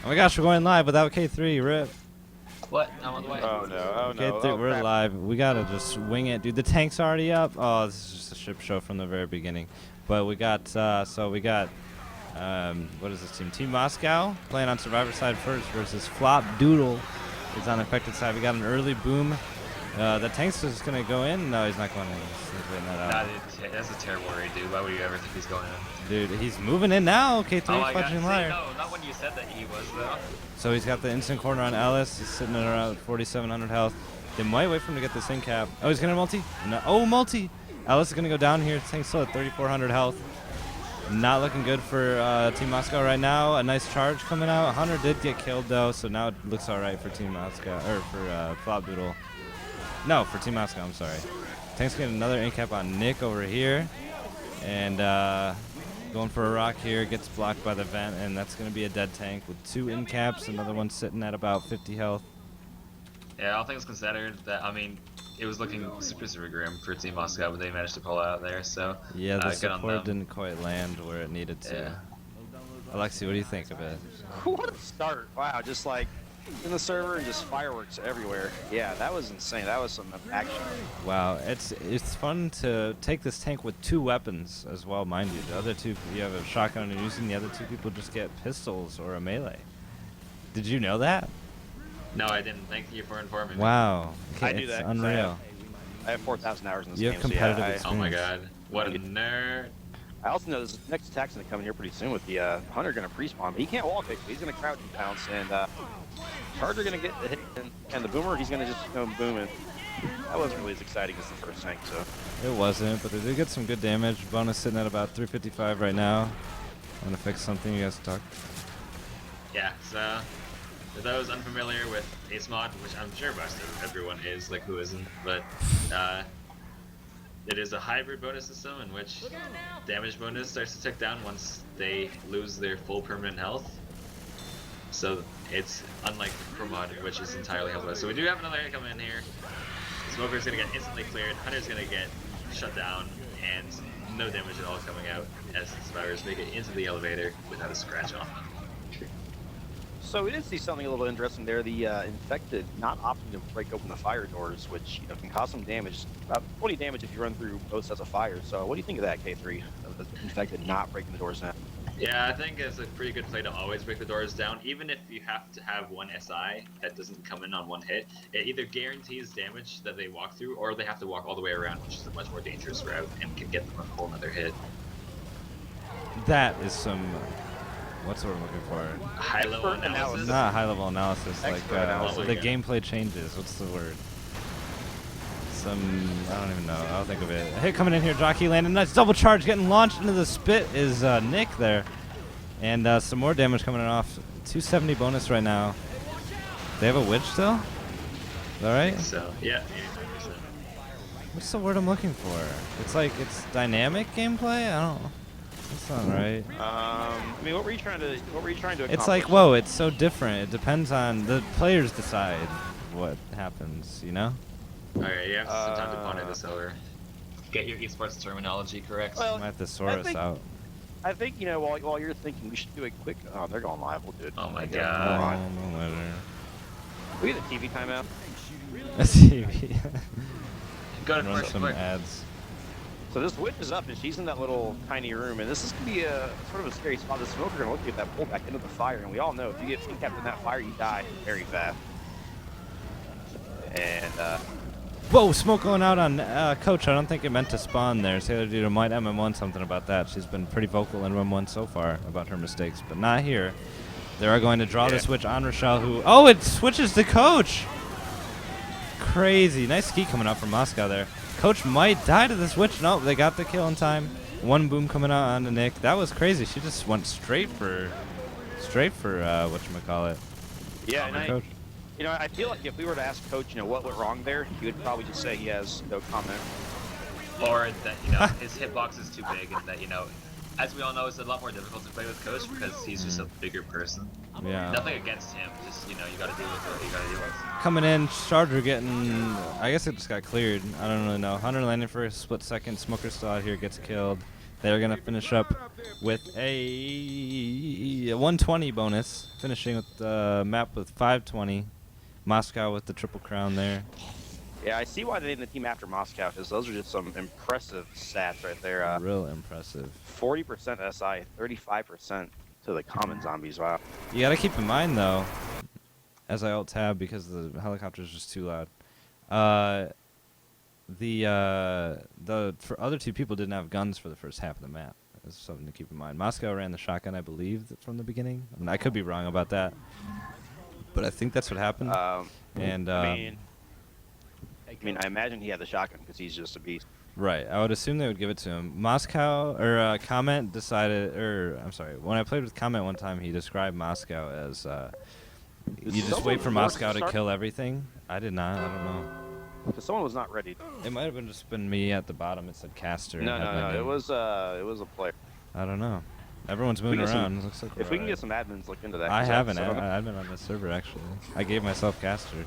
Oh my gosh, we're going live without K3. Rip. What? I'm on the way. Oh no, oh no. K3, Oh, we're crap. live. We gotta just wing it, dude. The tank's already up. Oh, this is just a ship show from the very beginning. But we got, what is this team? Team Moscow playing on Survivor side first versus Flopdoodle is on affected side. We got an early boom. The tank's just gonna go in. No, he's not going in. He's waiting that out. Nah, that's a terrible read, dude. Why would you ever think he's going in? Dude, he's moving in now. K3 Oh my god, fudging see, liar. no, not when you said that he was, though. So he's got the instant corner on Ellis. He's sitting at around 4,700 health. They might wait for him to get this in cap. Oh, he's gonna multi. No. Oh, multi. Ellis is gonna go down here. Tank's still at 3,400 health. Not looking good for Team Moscow right now. A nice charge coming out. Hunter did get killed though, so now it looks all right for Team Moscow or for Flopdoodle. No, for Team Moscow. I'm sorry. Tank's getting another in cap on Nick over here, and going for a rock here. Gets blocked by the vent, and that's gonna be a dead tank with 2 in caps. Another one sitting at about 50 health. Yeah, all things considered, it was looking super grim for Team Moscow, but they managed to pull out there, so... Yeah, the good on support them. didn't quite land where it needed to. Yeah. Alexi, what do you think of it? What a start! Wow, just like in the server and just fireworks everywhere. Yeah, that was insane. That was some action. Wow, it's fun to take this tank with 2 weapons as well, mind you. The other 2, you have a shotgun and you're using, the other 2 people just get pistols or a melee. Did you know that? No, I didn't. Thank you for informing me. Wow, I okay, knew it's that 'cause unreal. I have 4,000 hours in this You game. have competitive so yeah, experience. Oh my god. What a nerd. I also know this next attack's gonna come in here pretty soon with the Hunter gonna pre-spawn. But he can't wall kick, but he's gonna crouch and pounce, and Charger gonna get the hit, and the Boomer he's gonna just go booming. That wasn't really as exciting as the first tank, so. It wasn't, but they did get some good damage. Bonus sitting at about 355 right now. I'm gonna fix something. You guys talk. Yeah, so... For those unfamiliar with Ace Mod, which I'm sure most of everyone is, like who isn't, but it is a hybrid bonus system in which damage bonus starts to tick down once they lose their full permanent health. So it's unlike Pro Mod, which is entirely healthless. So we do have another hit coming in here. Smoker's gonna get instantly cleared, Hunter's gonna get shut down, and no damage at all coming out as the survivors make it into the elevator without a scratch on them. So we did see something a little interesting there. The infected not opting to break open the fire doors, which can cause some damage. About 20 damage if you run through both sets of fire. So what do you think of that, K3? Of the infected not breaking the doors down? Yeah, I think it's a pretty good play to always break the doors down, even if you have to have one SI that doesn't come in on one hit. It either guarantees damage that they walk through, or they have to walk all the way around, which is a much more dangerous route and can get them a whole nother hit. That is some. What's the word I'm looking for? High-level analysis? Not high-level analysis. Expert Like analysis. so the gameplay changes. What's the word? Some. I don't even know. I'll think of it. A hit coming in here. Jockey landing. Nice double charge. Getting launched into the spit is Nick there, and some more damage coming off. 270 bonus right now. They have a witch still. Is that right? So, yeah, 85%. What's the word I'm looking for? It's like it's dynamic gameplay. I don't. That's not right. I mean, what were you trying to accomplish? It's like, whoa, it's so different. It depends on the players decide what happens, you know? Alright, you have some time to ponder this over. Get your esports terminology correct. Well, I might have to sort us out. I think while you're thinking, we should do a quick. Oh, they're going live. We'll do it. Oh my Oh, god. no matter. We get a TV timeout. TV. Go to Run commercial some quick. ads. So this witch is up, and she's in that little tiny room, and this is gonna be a sort of a scary spot. The smoker gonna look at that pull back into the fire, and we all know if you get capped in that fire, you die very fast. And Whoa, smoke going out on Coach. I don't think it meant to spawn there. Sailor Dude might MM1 something about that. She's been pretty vocal in MM1 so far about her mistakes, but not here. They are going to draw the switch on Rochelle, who... Oh, it switches to Coach! Crazy. Nice ski coming out from Moscow there. Coach might die to this witch. Nope, they got the kill in time. One boom coming out onto Nick. That was crazy. She just went straight for whatchamacallit. yeah, and Coach. I feel like if we were to ask Coach, what went wrong there, he would probably just say he has no comment. Or that, his hitbox is too big, and that, as we all know, it's a lot more difficult to play with Coach because he's just a bigger person. Yeah. Nothing against him, just, you gotta deal with what you gotta deal with. Coming in, Charger getting... I guess it just got cleared. I don't really know. Hunter landing for a split second. Smoker still out here, gets killed. They're going to finish up with a the 120 bonus, finishing with the map with 520. Moscow with the triple crown there. Yeah, I see why they named the team after Moscow, because those are just some impressive stats right there. Real impressive. 40% SI, 35% to the common zombies. Wow. You gotta keep in mind though, as I alt tab because the helicopter is just too loud. The for other two people didn't have guns for the first half of the map. That's something to keep in mind. Moscow ran the shotgun, I believe, from the beginning. I mean, I could be wrong about that, but I think that's what happened. And I mean, I imagine he had the shotgun because he's just a beast. right, I would assume they would give it to him. Moscow or Comment decided, or I'm sorry, when I played with Comment one time, he described Moscow as you just wait for Moscow to kill everything. I did not. I don't know. Because someone was not ready. It might have been just been me at the bottom. It said caster. No, it was a player. I don't know. Everyone's moving around. Looks like if we can get some admins look into that. I haven't. I've been on this server actually. I gave myself caster.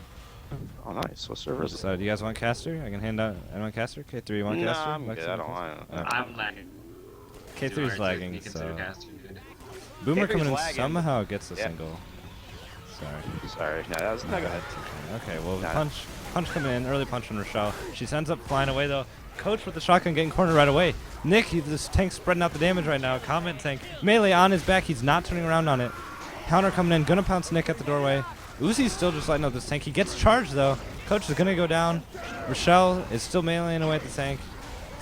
Oh, nice. What server is it? So, do you guys want caster? I can hand out. Anyone caster? K3, you want caster? No, I'm good. I don't want. I'm lagging. K3's lagging, You consider so. caster good. Boomer K3's coming in lagging. somehow gets a Yeah. single. Sorry. No, that was no, go ahead. Okay, well, Nah. punch coming in, early punch on Rochelle. She ends up flying away though. Coach with the shotgun getting cornered right away. Nick, this tank's spreading out the damage right now. Comment tank. Melee on his back, he's not turning around on it. Counter coming in, gonna pounce Nick at the doorway. Uzi's still just lighting up this tank. He gets charged though. Coach is gonna go down. Rochelle is still meleeing away at the tank.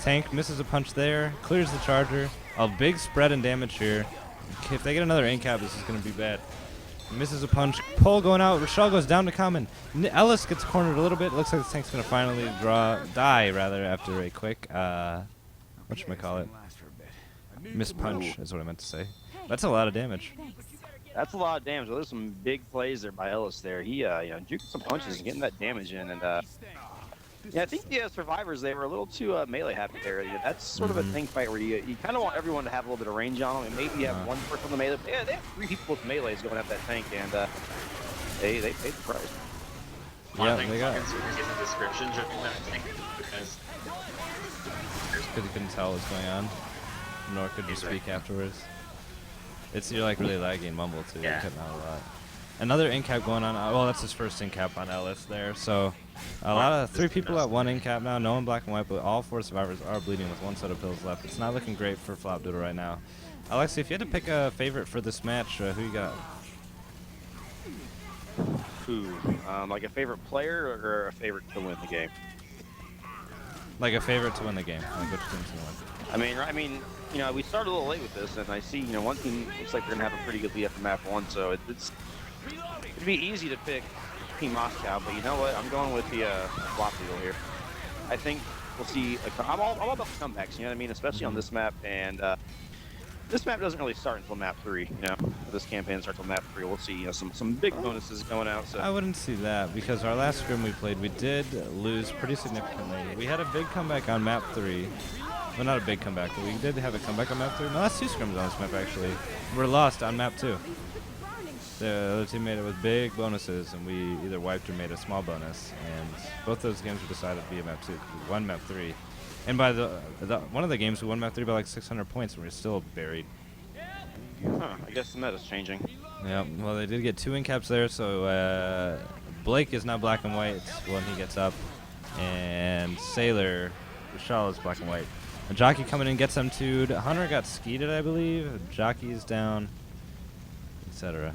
Tank misses a punch there, clears the charger. A big spread in damage here. If they get another incap, this is gonna be bad. Misses a punch. Pull going out. Rochelle goes down to common. Ellis gets cornered a little bit. Looks like the tank's gonna finally die after a quick whatchamacallit. Miss punch is what I meant to say. That's a lot of damage. That's a lot of damage. There's some big plays there by Ellis there. He juking some punches and getting that damage in, and yeah, I think the survivors, they were a little too melee happy there. Yeah, that's sort of a tank fight where you kind of want everyone to have a little bit of range on them, and maybe you have one person on the melee. But yeah, they have 3 people with melees going at that tank, and they paid the price. Yeah, I think they got it. consumers in the description during that tank because Because he couldn't tell what was going on, nor could you speak afterwards. You're like really laggy and mumble too. Yeah. You're cutting out a lot. Another incap going on. Well, that's his first incap on Ellis there. So a lot of 3 people at 1 incap now. No one black and white, but all 4 survivors are bleeding with 1 set of pills left. It's not looking great for Flopdoodle right now. Alexi, if you had to pick a favorite for this match, who you got? Who? Like a favorite player or a favorite to win the game? Like a favorite to win the game. Like which team's gonna win? I mean, we started a little late with this, and I see, one team looks like they're gonna have a pretty good lead after map 1, so it'd be easy to pick Team Moscow, but you know what? I'm going with the Flopdoodle here. I think we'll see. I'm all about the comebacks, you know what I mean? Especially on this map, and this map doesn't really start until map 3. This campaign starts until map 3. We'll see, some big bonuses going out. So I wouldn't see that because our last scrim we played, we did lose pretty significantly. We had a big comeback on map 3. Well, not a big comeback, but we did have a comeback on map 3. No, that's 2 scrims on this map actually. We're lost on map 2. The other team made it with big bonuses, and we either wiped or made a small bonus. And both those games were decided to be a map 2 because we won map 3. And by one of the games, we won map 3 by like 600 points, and we're still buried. I guess the meta's changing. Yeah, well, they did get 2 incaps there, so Blake is now black and white when he gets up, and Sailor, Rochelle is black and white. A Jockey coming in gets them 2'd. Hunter got skeeted, I believe. Jockey's down, etc.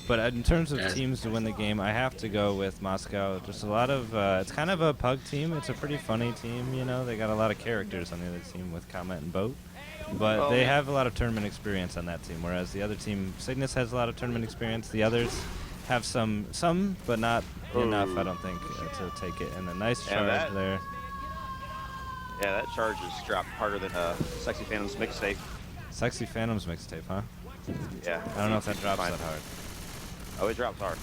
But in terms of teams to win the game, I have to go with Moscow. Just a lot of, it's kind of a pug team. It's a pretty funny team, They got a lot of characters on the other team with Comet and Boat. But they have a lot of tournament experience on that team, whereas the other team, Cygnus has a lot of tournament experience. The others have some, but not enough, I don't think, to take it. And a nice charge there. Yeah, that charge is dropped harder than Sexy Phantom's mixtape. Sexy Phantom's mixtape, huh? Yeah. I don't know if that drops that hard. Oh, it drops hard.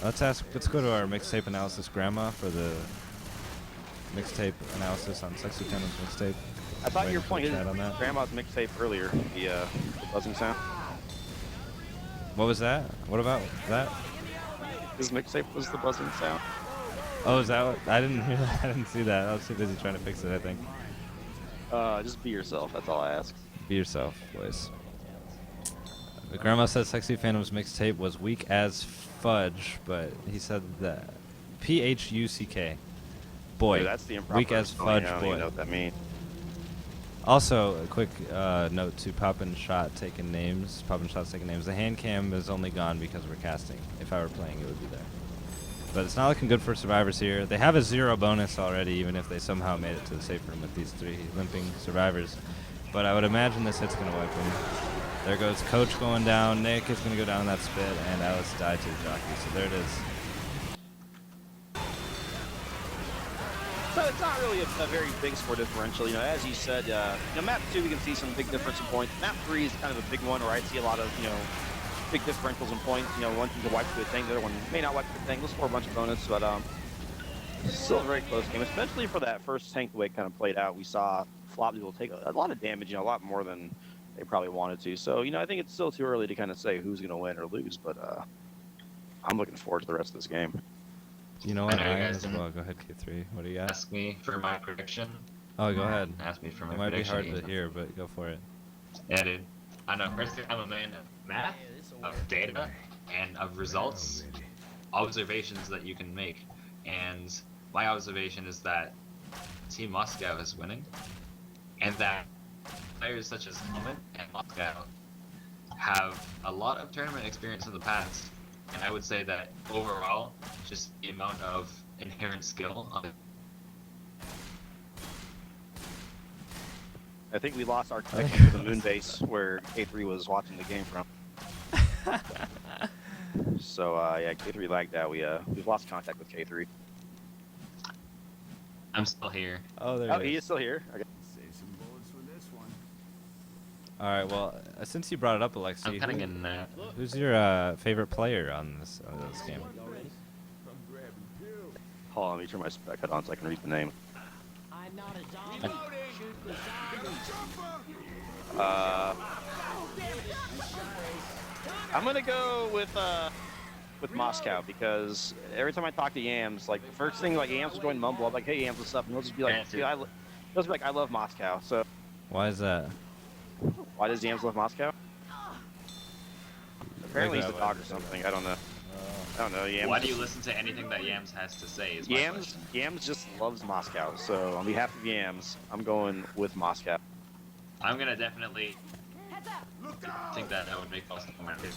Let's go to our mixtape analysis grandma for the mixtape analysis on Sexy Phantom's mixtape. I thought you were playing on that. grandma's mixtape earlier, the buzzing sound. What was that? What about that? His mixtape was the buzzing sound. Oh, is that what? I didn't hear that. I didn't see that. I was too busy trying to fix it, I think. Just be yourself, that's all I ask. Be yourself, boys. Grandma said Sexy Phantom's mixtape was weak as fudge, but he said that Phuck. Boy, Dude, that's the improper weak as spelling. fudge I don't even boy. know what that means. Also, a quick note to Poppin' Shot taking names. Poppin' Shot's taking names. The hand cam is only gone because we're casting. If I were playing, it would be there. But it's not looking good for survivors here. They have a 0 bonus already, even if they somehow made it to the safe room with these 3 limping survivors. But I would imagine this hit's going to wipe them. There goes Coach going down. Nick is going to go down that spit, and Alice died to the jockey. So there it is. So it's not really a very big score differential. You know, as you said, map 2 we can see some big difference in points. Map 3 is kind of a big one where I see a lot of, big differentials in points. One team can wipe to a tank, the other one may not wipe to a tank. They'll score a bunch of bonus, but still a very close game, especially for that first tank. The way it kind of played out, we saw Flopdoodle take a lot of damage, a lot more than they probably wanted to. So, I think it's still too early to kind of say who's going to win or lose, but I'm looking forward to the rest of this game. You know what? I know you I am guys as well. Go ahead, Q3. What do you got? Ask me for my prediction. Oh, go ahead. Ask me for my It might be prediction. hard to hear, but go for it. Yeah, dude. I know. Personally, I'm a man of math, of data, and of results, observations that you can make. And my observation is that Team Moscow is winning, and that players such as Helmet and Moscow have a lot of tournament experience in the past. And I would say that overall, just the amount of inherent skill on I think we lost our connection to the moon base where K3 was watching the game from. So yeah, K3 lagged out. We've lost contact with K3. I'm still here. Oh, there Oh, he he is. is still here. Okay. Save some bullets for this one. All right. Well, since you brought it up, Alexi, I'm kind of getting that. who's your favorite player on this game? I'm grabbing pills. Hold on, let me turn my spec head on so I can read the name. I'm not a zombie. Shoot the zombie. I'm gonna go with Moscow because every time I talk to Yams, like the first thing, like Yams was going to mumble, I'm like, "Hey Yams, what's up?" And he'll just be like, Fancy. "Dude, he'll just be like, I love Moscow." So Why is that? why does Yams love Moscow? Apparently he's the dog or something. I don't know. I don't know. Yams. Why do you listen to anything that Yams has to say? Is my question. Yams just loves Moscow. So on behalf of Yams, I'm going with Moscow. I'm gonna definitely think that I would make Boston my favorite.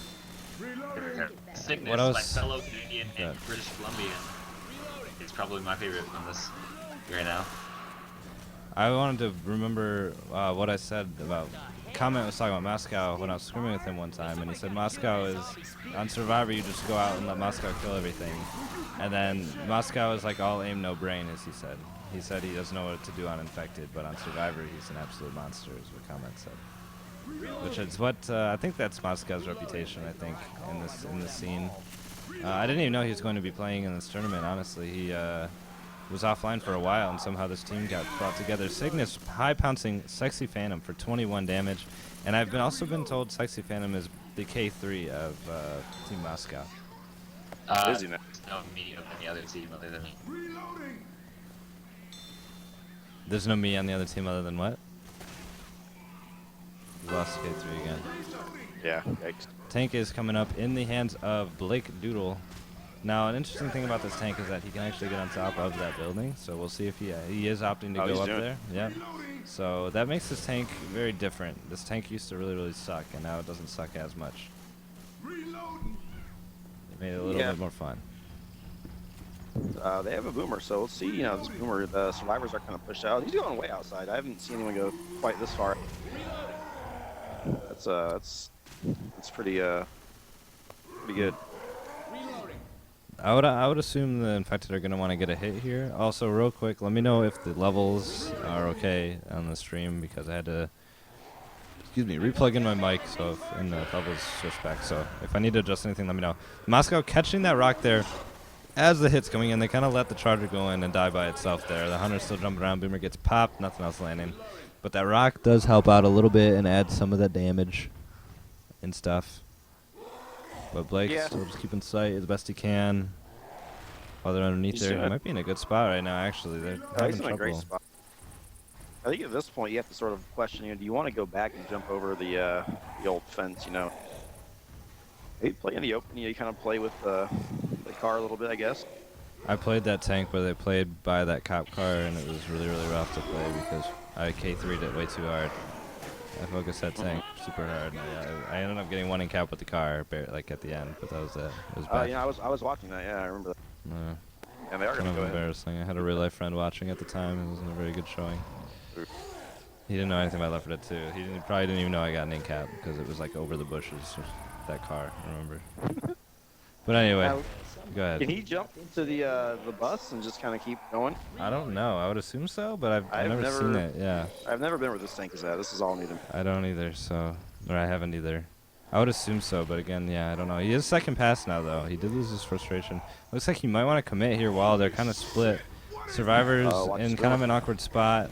Sickness, What my else? fellow Canadian and Yeah. British Columbian, is probably my favorite from this right now. I wanted to remember what I said about. Comment was talking about Moscow when I was screaming with him one time, and he said Moscow is on Survivor. You just go out and let Moscow kill everything, and then Moscow is like all aim no brain, as he said. He said he doesn't know what to do on Infected, but on Survivor he's an absolute monster, is what Comment said. Which is what I think that's Moscow's reputation. I think in this scene. I didn't even know he was going to be playing in this tournament. Honestly, he was offline for a while, and somehow this team got brought together. Cygnus high pouncing Sexy Phantom for 21 damage, and I've also been told Sexy Phantom is the K3 of Team Moscow. Is he now? There's no me of any other team other than me. There's no me on the other team other than what? We lost K3 again. Yeah. Yikes. Tank is coming up in the hands of Blake Doodle. Now, an interesting thing about this tank is that he can actually get on top of that building, so we'll see if he is opting to Oh, he's go up doing there. Yeah. So that makes this tank very different. This tank used to really suck, and now it doesn't suck as much. It made it a little Yeah. bit more fun. They have a boomer, so we'll see. This boomer, the survivors are kind of pushed out. He's going way outside. I haven't seen anyone go quite this far. That's pretty good. I would assume the infected are gonna want to get a hit here. Also, real quick, let me know if the levels are okay on the stream because I had to, replug in my mic and the levels switch back. So if I need to adjust anything, let me know. Moscow catching that rock there. As the hit's coming in, they kind of let the charger go in and die by itself there. The hunter's still jumping around. Boomer gets popped. Nothing else landing. But that rock does help out a little bit and add some of that damage and stuff. But Blake's still just keeping sight as best he can. While they're underneath He's there, doing he it. might be in a good spot right now, actually. They're having He's in a great trouble. spot. I think at this point you have to sort of question, do you want to go back and jump over the old fence, They play in the open. You kind of play with the car a little bit, I guess. I played that tank where they played by that cop car, and it was really, really rough to play because I K3'd it way too hard. I focused that tank super hard. And I ended up getting one in cap with the car, like at the end, but that was it. It was bad. Yeah, I was watching that. Yeah, I remember that. And they are Kind going of to go ahead. embarrassing. I had a real life friend watching at the time. It wasn't a very good showing. He didn't know anything about Left 4 Dead 2. He probably didn't even know I got an in cap because it was like over the bushes. That car, I remember. But anyway, go ahead. Can he jump into the bus and just kind of keep going? I don't know. I would assume so, but I've never seen it. Yeah. I've never been where this tank is at. This is all new to me. I don't either. Or I haven't either. I would assume so, but again, yeah, I don't know. He is second pass now, though. He did lose his frustration. Looks like he might want to commit here while they're kind of split. Survivors in kind of an awkward spot.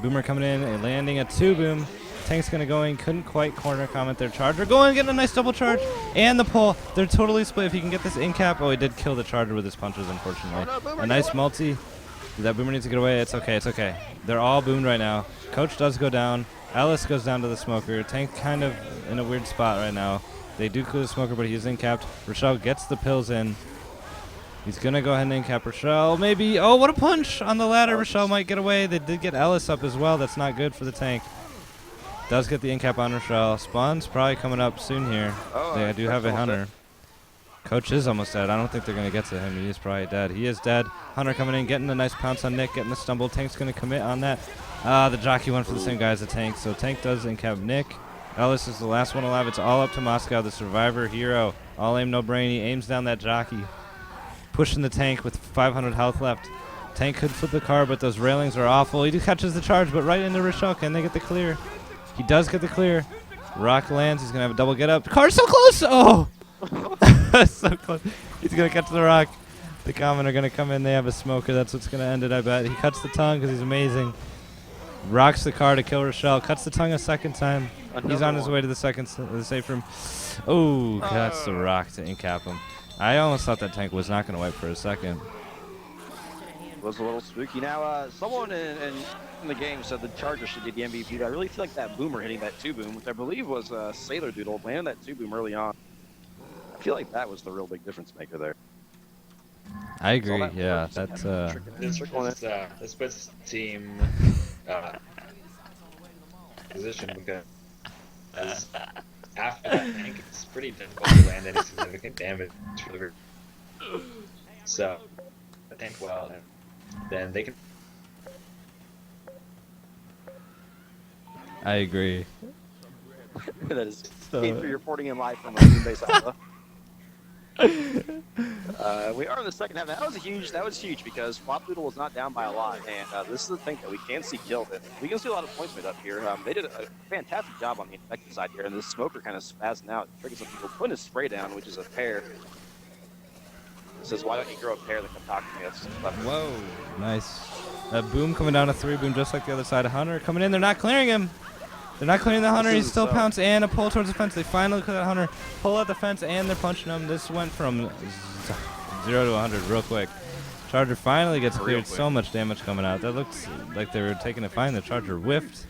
Boomer coming in and landing a 2-boom. Tank's going to go in. Couldn't quite corner comment their Charger. Going, getting a nice double charge. And the pull. They're totally split. If he can get this in cap. Oh, he did kill the Charger with his punches, unfortunately. A nice multi. That Boomer needs to get away. It's okay. It's okay. They're all boomed right now. Coach does go down. Alice goes down to the smoker. Tank kind of in a weird spot right now. They do clear the smoker, but he's in capped. Rochelle gets the pills in. He's going to go ahead and in-cap Rochelle. Maybe. Oh, what a punch on the ladder. Rochelle might get away. They did get Ellis up as well. That's not good for the tank. Does get the in-cap on Rochelle. Spawn's probably coming up soon here. They do have a Hunter. Coach is almost dead. I don't think they're going to get to him. He is probably dead. He is dead. Hunter coming in, getting a nice pounce on Nick, getting the stumble. Tank's going to commit on that. The jockey went for the same guy as the tank, so Tank does in-cap Nick. Ellis is the last one alive. It's all up to Moscow, the survivor hero. All aim, no brain. He aims down that jockey. Pushing the tank with 500 health left. Tank could flip the car, but those railings are awful. He catches the charge, but right into Rochelle. Can they get the clear? He does get the clear. Rock lands. He's going to have a double get up. Car's so close. Oh! So close. He's going to catch the rock. The common are going to come in. They have a smoker. That's what's going to end it, I bet. He cuts the tongue because he's amazing. Rocks the car to kill Rochelle. Cuts the tongue a second time. He's on his way to the the safe room. Oh, that's the rock to in-cap him. I almost thought that tank was not going to wipe for a second. It was a little spooky. Now, someone in the game said the Charger should get the MVP. I really feel like that Boomer hitting that 2-boom, which I believe was Sailor Doodle, landed that 2-boom early on. I feel like that was the real big difference maker there. I agree. Yeah, that's This puts team position because after that tank, it's pretty difficult to land any significant damage for the group. So, the tank well, then they can. I agree. That is K3 reporting in live from Team Base Alpha. We are in the second half. That was huge because Flopdoodle was not down by a lot, and this is the thing that we can see killed. And we can see a lot of points made up here. They did a fantastic job on the infected side here, and this smoker kind of spazzing out, triggering some people, putting his spray down, which is a pear. It says, "Why don't you grow a pear that can talk to me?" That's clever. Whoa, nice. That boom coming down a 3-boom just like the other side. Hunter coming in. They're not clearing him. They're not clearing the Hunter. He's still pounced and a pull towards the fence. They finally clear that Hunter. Pull out the fence and they're punching him. This went from 0 to 100 real quick. Charger finally gets cleared. So much damage coming out. That looked like they were taking it fine. The Charger whiffed.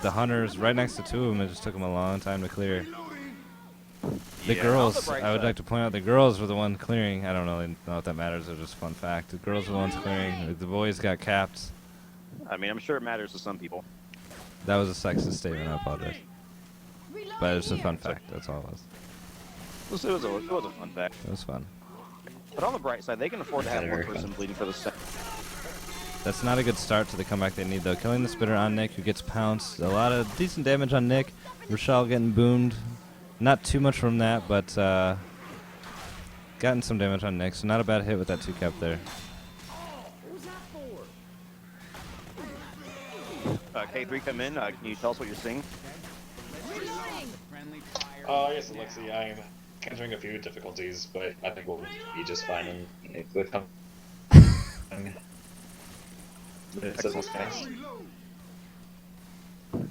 The Hunter's right next to 2 of them. It just took them a long time to clear. The girls, I would like to point out, the girls were the one clearing. I don't really know if that matters. It's just a fun fact. The girls were the ones clearing. The boys got capped. I mean, I'm sure it matters to some people. That was a sexist statement. I apologize. But it's a fun fact. That's all it was. It was a fun fact. It was fun. But on the bright side, they can afford to have one person bleeding for the second. That's not a good start to the comeback they need, though. Killing the spitter on Nick, who gets pounced. A lot of decent damage on Nick. Rochelle getting boomed. Not too much from that, but gotten some damage on Nick. So not a bad hit with that 2-cap there. K3 come in. Can you tell us what you're seeing? Yes, Alexi, I'm encountering a few difficulties, but I think we'll be just fine in the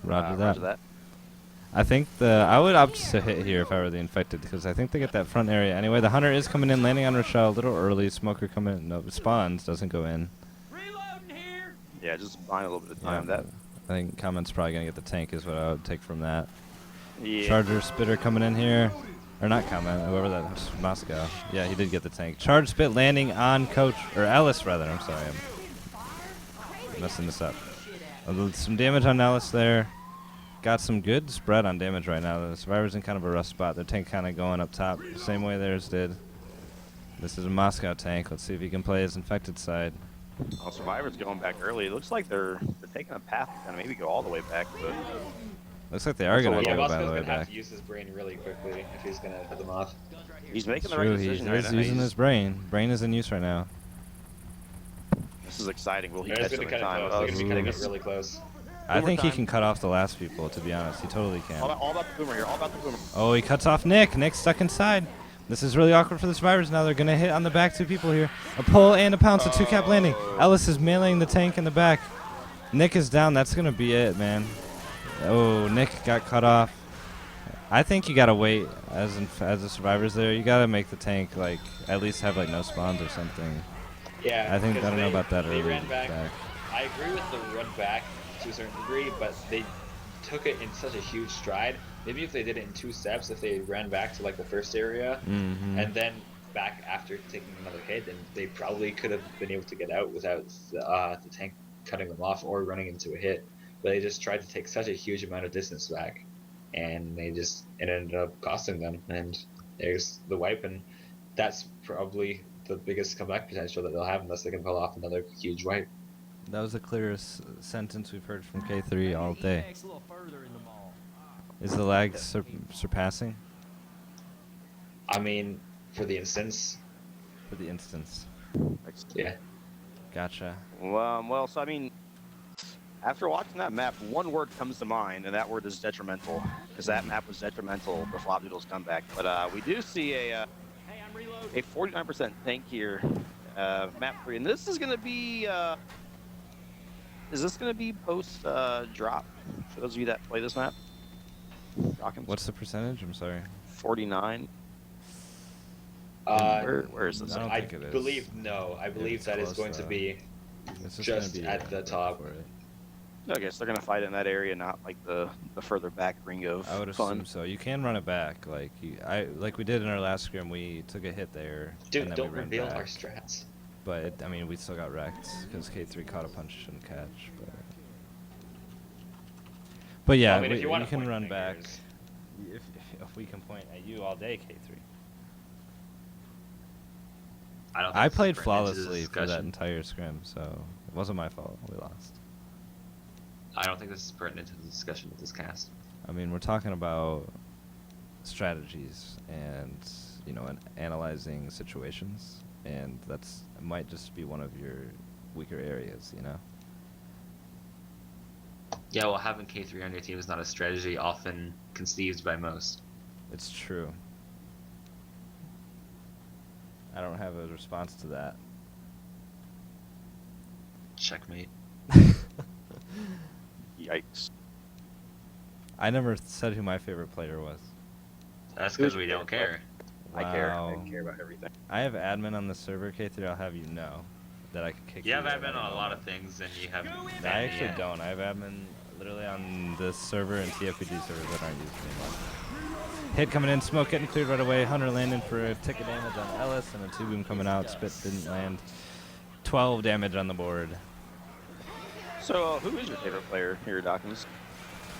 Roger Roger that. I think I would opt to hit here if I were the infected, because I think they get that front area anyway. The Hunter is coming in, landing on Rochelle a little early. Smoker coming in. No, spawns, doesn't go in. Yeah, just buying a little bit of time. Yeah, I think Comment's probably going to get the tank is what I would take from that. Yeah. Charger, Spitter coming in here. Or not comment, whoever that was, Moscow. Yeah, he did get the tank. Charge spit landing on Coach, or Ellis rather, I'm sorry. I'm messing this up. Some damage on Ellis there. Got some good spread on damage right now. The Survivor's in kind of a rough spot. Their tank kind of going up top, the same way theirs did. This is a Moscow tank. Let's see if he can play his infected side. Well, Survivor's going back early. It looks like they're taking a path to kind of maybe go all the way back, but Looks like they are going to Yeah, go by Moscow's the way gonna have back. to use his brain really quickly if he's gonna put them off. he's making It's the right true, decision he right is now. using He's- his brain. Brain is in use right now. This is exciting. Will he They're catch gonna them in cut it time? close. They're gonna be cutting this it is really close. I Boomer think he time. can cut off the last people, to be honest. He totally can. all about the boomer here. All about the boomer. Oh, he cuts off Nick. Nick's stuck inside. This is really awkward for the Survivors now. They're going to hit on the back two people here. A pull and a pounce, a two-cap landing. Ellis is mailing the tank in the back. Nick is down. That's going to be it, man. Oh, Nick got cut off. I think you got to wait as the Survivors there. You got to make the tank, like, at least have, like, no spawns or something. Yeah, I think, I because don't know about that they early ran back. back. I agree with the run back to a certain degree, but they took it in such a huge stride. Maybe if they did it in 2 steps, if they ran back to like the first area and then back after taking another hit, then they probably could have been able to get out without the tank cutting them off or running into a hit. But they just tried to take such a huge amount of distance back, and it ended up costing them. And there's the wipe, and that's probably the biggest comeback potential that they'll have unless they can pull off another huge wipe. That was the clearest sentence we've heard from K3 all day. Next, a little further in the mall. Is the lag surpassing I mean, for the instance, for the instance? yeah. Gotcha. Well, so I mean, after watching that map, one word comes to mind, and that word is detrimental, because that map was detrimental for Flopdoodle's comeback. But we do see a Hey, I'm reloading. 49% tank here, map 3, and this is gonna be. Is this gonna be post drop? For those of you that play this map. Dawkins? What's the percentage? I'm sorry. 49? Where is this? I don't I think it is. believe no. I believe it's that is close, going to though. be It's just gonna be at the right top. for it. Okay, so they're gonna fight in that area, not like the further back ring of I would fun. assume so. You can run it back, like like we did in our last scrim. We took a hit there, Dude, and then don't we ran reveal back. our strats. But I mean, we still got wrecked because K3 caught a punch shouldn't catch. But yeah, I mean, if you want to can point run back. fingers. If we can point at you all day, K3. I don't. I think played this is pertinent to the flawlessly for that discussion. entire scrim, so it wasn't my fault. We lost. I don't think this is pertinent to the discussion of this cast. I mean, we're talking about strategies and analyzing situations, and that's might just be one of your weaker areas, you know. Yeah, well, having K3 on your team is not a strategy often conceived by most. It's true. I don't have a response to that. Checkmate. Yikes. I never said who my favorite player was. That's Who's because we your don't favorite care. I care. I Wow. care about everything. I have admin on the server, K3. I'll have you know that I can kick You have out admin of on a lot it. of things, and you have. I actually don't. I have admin literally on this server and TFPD servers that aren't used anymore. Hit coming in, smoke getting cleared right away. Hunter landing for a tick of damage on Ellis, and a 2-boom coming out. Spit didn't land. 12 damage on the board. So, who is your favorite player here, Dawkins?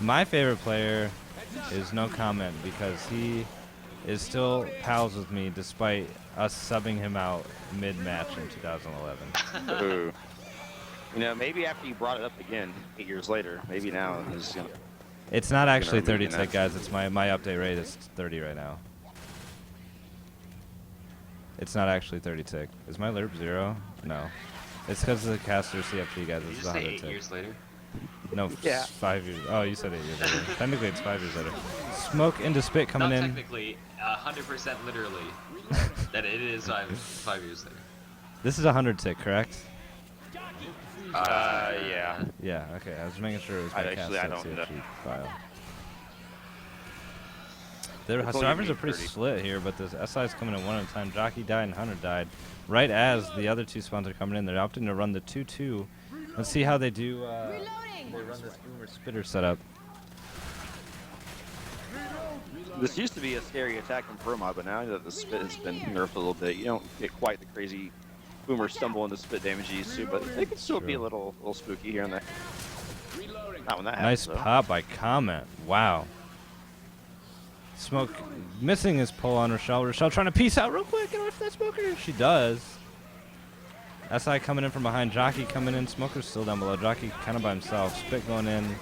My favorite player is no comment because he is still pals with me despite us subbing him out mid-match in 2011. Ooh. Maybe after you brought it up again 8 years later, maybe now he's gonna. It's not actually remove 30 you now. tick, guys. It's my update rate is 30 right now. It's not actually 30 tick. Is my lerp 0? No. It's because of the caster CFG, guys. Did It's you say 100 8 tick. years later? No, Yeah. 5 years. Oh, you said 8 years later. Technically, it's 5 years later. Smoke into spit coming Not in. technically, 100% literally. That it is 5 years later. This is 100 tick, correct? Yeah. Yeah, okay. I was making sure it was my I don't know. CFG file. The It's only survivors me, are pretty 30. split here, but the SI's coming in one at a time. Jockey died and Hunter died. Right as the other two spawns are coming in, they're opting to run the 2-2. Let's see how they do. They run this boomer spitter setup. This used to be a scary attack from Pro Mod, but now that the spit has been nerfed a little bit, you don't get quite the crazy boomer stumble into spit damage you used to, but it can still be a little spooky here and there. Not when that Nice happens, though. pop by Comment. Wow. Smoke missing his pull on Rochelle. Rochelle trying to peace out real quick. Get away from that smoker. She does. SI coming in from behind. Jockey coming in. Smoker's still down below. Jockey kind of by himself. Spit going in.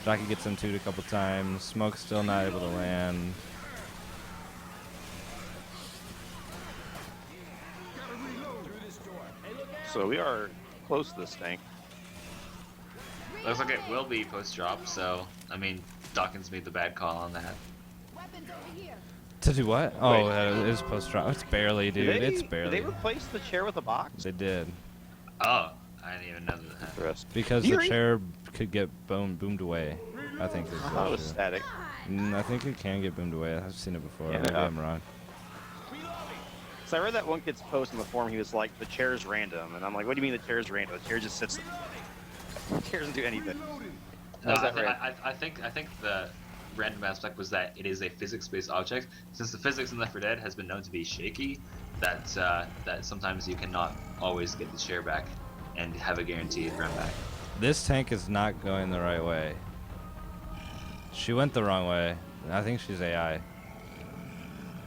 Jockey gets into it a couple times. Smoke's still not able to land. So we are close to this tank. Looks like it will be post drop. So I mean, Dawkins made the bad call on that. To do what? Oh, it is post drop. It's barely, dude. It's Did barely. they replace the chair with a box? They did. Oh, I didn't even know that. Because the chair could get boomed away. I think is I thought it was the issue. static. I think it can get boomed away. I've seen it before. Yeah. Maybe I'm wrong. So I read that one kid's post in the forum. He was like, "The chair's random," and I'm like, "What do you mean the chair's random? The chair just sits. The chair doesn't do anything." No, How's that right? I think the random aspect was that it is a physics-based object. Since the physics in Left 4 Dead has been known to be shaky, that sometimes you cannot always get the chair back and have a guaranteed run back. This tank is not going the right way. She went the wrong way. I think she's AI.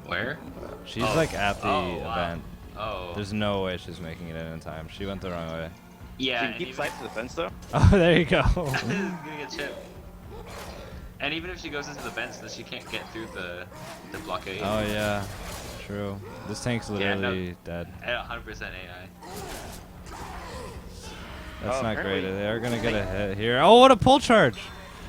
Where? She's Oh. like at the Oh, wow. event. Oh. There's no way she's making it in time. She went the wrong way. Yeah. Can and you keep even- sight to the fence though? Oh, there you go. gonna get chipped. And even if she goes into the vents, then she can't get through the blockade. Oh yeah, true. This tank's Yeah, no. literally dead. At 100% AI. That's Oh, not great. apparently- They are gonna get a hit here. Oh, what a pull charge!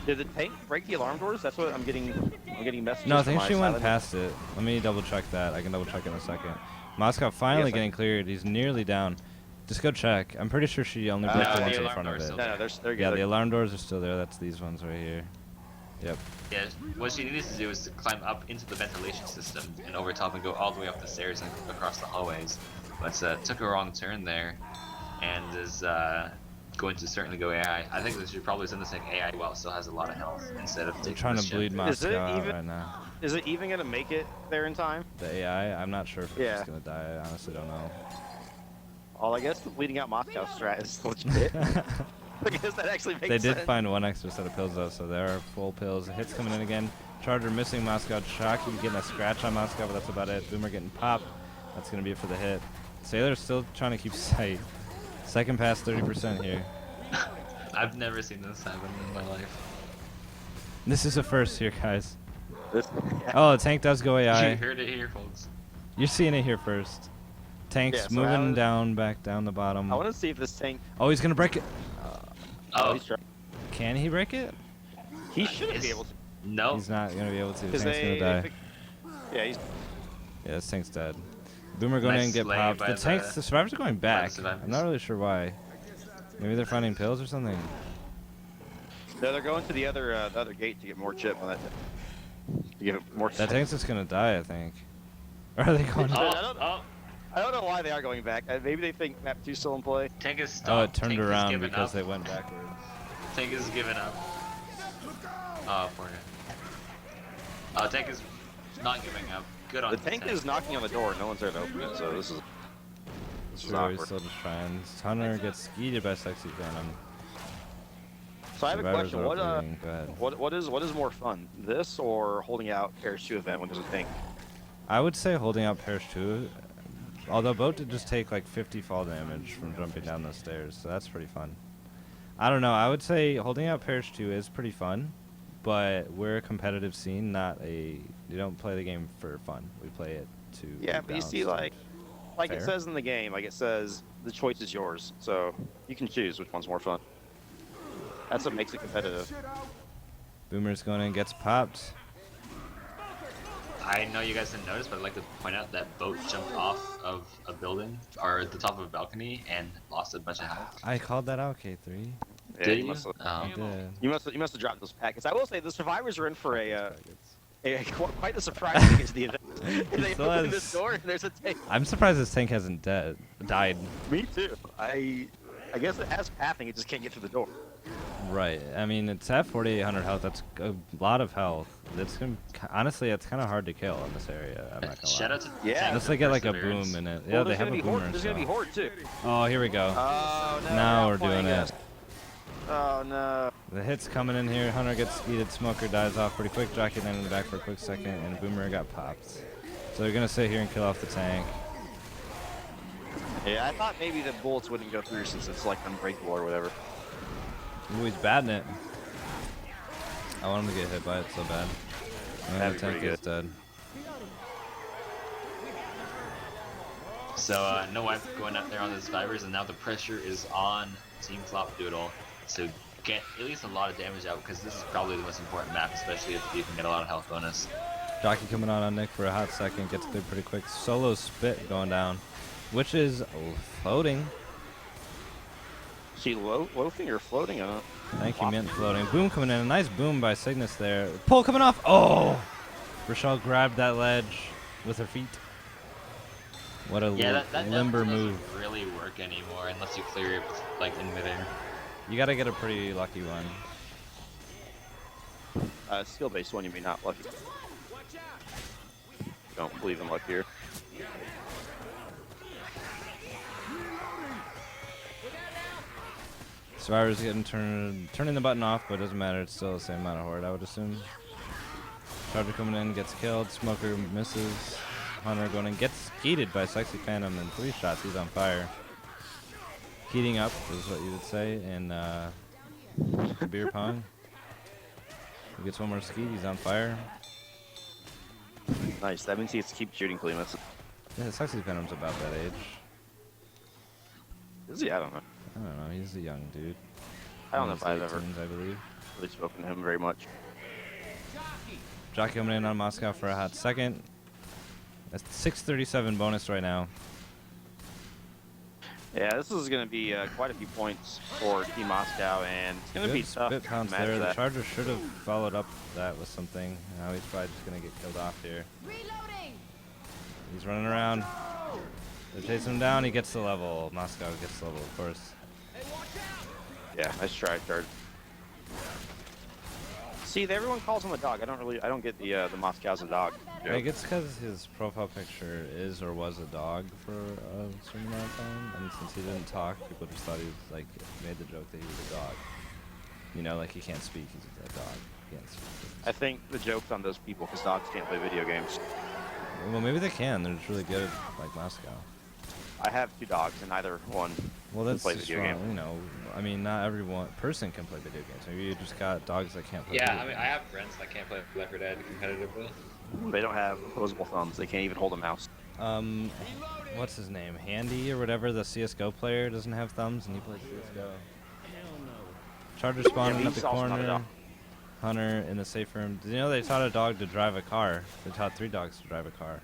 Did the tank break the alarm doors? That's what I'm getting. I'm getting messages. No, I from think my she went silent- past it. Let me double check that. I can double check in a second. Moscow finally Yes, I getting can- cleared. He's nearly down. Just go check. I'm pretty sure she only broke no, the the ones in alarm front of door's it. still No, they're Yeah, good. the alarm doors are still there. That's these ones right here. Yep. Yeah, what she needed to do is to climb up into the ventilation system and over top and go all the way up the stairs and across the hallways. But took a wrong turn there and is going to certainly go AI. I think that she probably send this thing AI while it still has a lot of health instead of They're taking trying this to bleed shit. Is it Moscow out even- right now. Is it even gonna make it there in time? The AI, I'm not sure if Yeah. it's gonna die. I honestly don't know. Well, I guess the bleeding out Moscow strat is legit. I guess that actually makes They sense. did find one extra set of pills though, so there are full pills. Hits coming in again. Charger missing Moscow. Shocky getting a scratch on Moscow, but that's about it. Boomer getting popped. That's gonna be it for the hit. Sailor's still trying to keep sight. Second pass, 30% here. I've never seen this happen in my life. This is a first here, guys. This- Oh, the tank does go You AI. heard it here, folks. You're seeing it here first. Tank's Yeah, so moving Alice- down, back down the bottom. I want to see if this tank. Oh, he's gonna break it. Oh, he's trying. Can he break it? He shouldn't be Is- able to. no. He's not gonna be able to. Because Tank's they. gonna die. they yeah, he's. Yeah, this tank's dead. Boomer going in Nice and get slay popped. by The tanks, the survivors are going back. survivors. I'm not really sure why. Maybe they're finding pills or something. No, they're going to the other gate to get more chip on that. To give it more. That tank's just gonna die, I think. Or are they going? Oh. Oh, I don't know why they are going back. Maybe they think map 2's still in play. Tank is stopped. Oh, it turned Tank has around given because up. they went backwards. Tank is giving up. Oh, poor guy. Oh, Tank is not giving up. Good on The tank is knocking on the door. No one's there to open it. So this is. This is Sure, he's awkward. still just trying. Hunter gets skeeted by Sexy Phantom. So I have a Survivors question. are What bleeding. Go ahead. what is more fun? This or holding out Parish 2 event when there's a tank? I would say holding out Parish 2. Although Boat did just take like 50 fall damage from jumping down those stairs, so that's pretty fun. I don't know. I would say holding out Parish 2 is pretty fun, but we're a competitive scene, not a. You don't play the game for fun. We play it to. Yeah, be but you see, balanced. like it Fair. says in the game, like it says the choice is yours. So you can choose which one's more fun. That's what makes it competitive. Boomer's going in, gets popped. I know you guys didn't notice, but I'd like to point out that Boat jumped off of a building or at the top of a balcony and lost a bunch of health. I called that out, K3. Yeah, Did you you? must have. Oh. I did. You must have dropped those packets. I will say the survivors are in for quite a surprise against the event. They still open has- this door and there's a tank. I'm surprised this tank hasn't died. Me too. I guess it has pathing. It just can't get through the door. Right. I mean, it's at 4,800 health. That's a lot of health. It's gonna, honestly, it's kind of hard to kill in this area. I'm not gonna Shout lie. out to Yeah. Tank Unless for they get like a perseverance. boom in it. Well, Yeah, they there's have gonna a be horde. boomer. There's So. gonna be horde too. Oh, here we go. Oh no. Now we're outplaying doing us. it. Oh no. The hit's coming in here. Hunter gets speeded. Smoker dies off pretty quick. Jockey landed in the back for a quick second, and Boomer got popped. So they're gonna sit here and kill off the tank. Yeah, I thought maybe the bullets wouldn't go through since it's like unbreakable or whatever. Ooh, he's batting it. I want him to get hit by it so bad. And That'd the be tank pretty is dead. So no wipe going up there on the survivors, and now the pressure is on Team Flopdoodle to get at least a lot of damage out, because this is probably the most important map, especially if you can get a lot of health bonus. Jockey coming out on Nick for a hot second, gets cleared pretty quick. Solo spit going down, which is floating. She loafing or floating on it? Thank you, mint floating. Boom coming in. A nice boom by Cygnus there. Pull coming off. Oh! Rochelle grabbed that ledge with her feet. What a Yeah, that limber doesn't move. really work anymore unless you clear it like in midair. You gotta get a pretty lucky one. Skill-based one, you mean not lucky. Don't believe in luck here. Survivor's getting turning the button off, but it doesn't matter. It's still the same amount of horde, I would assume. Charger coming in, gets killed. Smoker misses. Hunter going in, gets heated by Sexy Phantom in 3 shots. He's on fire. Heating up is what you would say in beer pong. He gets one more skeet. He's on fire. Nice. That means he gets to keep shooting Clemus. Yeah, Sexy Phantom's about that age. Is he? I don't know. I don't know. He's a young dude. I don't know In if his I've late ever teens, I believe. really spoken to him very much. Jockey coming in on Moscow for a hot second. That's 637 bonus right now. Yeah, this is going to be quite a few points for Team Moscow, and it's going to be Good tough spit to pounce match there. The that. Charger should have followed up that with something. Now he's probably just going to get killed off here. Reloading. He's running around. They're chasing him down. He gets the level. Moscow gets the level, of course. Yeah, nice try, Charge. See, everyone calls him a dog. I don't get the Moscow's a dog. I think it's because his profile picture is or was a dog for a certain amount of time, and since he didn't talk, people just thought he was like made the joke that he was a dog. You know, like he can't speak. He's a dog. He can't speak. I think the joke's on those people because dogs can't play video games. Well, maybe they can. They're just really good, like Moscow. I have 2 dogs, and neither one Well, can that's play just video wrong. games. You know, I mean, not every person can play video games. Maybe you just got dogs that can't play. Yeah, video I mean, games. I have friends that can't play Left 4 Dead competitively. They don't have opposable thumbs. They can't even hold a mouse. What's his name? Handy or whatever, the CS:GO player doesn't have thumbs and he plays CS:GO. Charger spawning Yeah, up the he's also not a corner. dog. Hunter in the safe room. Did you know they taught a dog to drive a car? They taught 3 dogs to drive a car.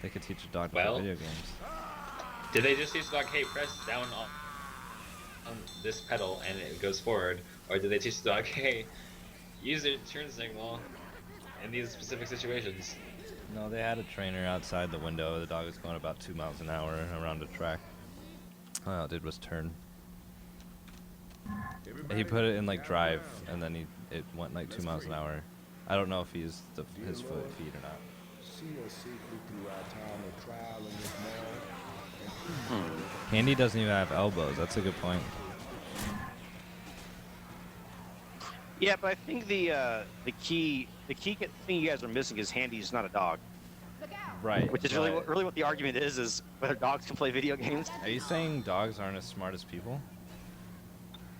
They could teach a dog to Well, play video games. Did they just teach the dog, hey, press down on this pedal and it goes forward? Or did they teach the dog, hey, use the turn signal in these specific situations? No, they had a trainer outside the window. The dog was going about 2 miles an hour around a track. All it did was turn. He put it in like drive, and then it went like 2 miles an hour. I don't know if he used his feet or not. See us safely through our time of trial in this mall. Handy doesn't even have elbows. That's a good point. Yeah, but I think the key thing you guys are missing is Handy's not a dog, Right. which is really what the argument is whether dogs can play video games. Are you saying dogs aren't as smart as people?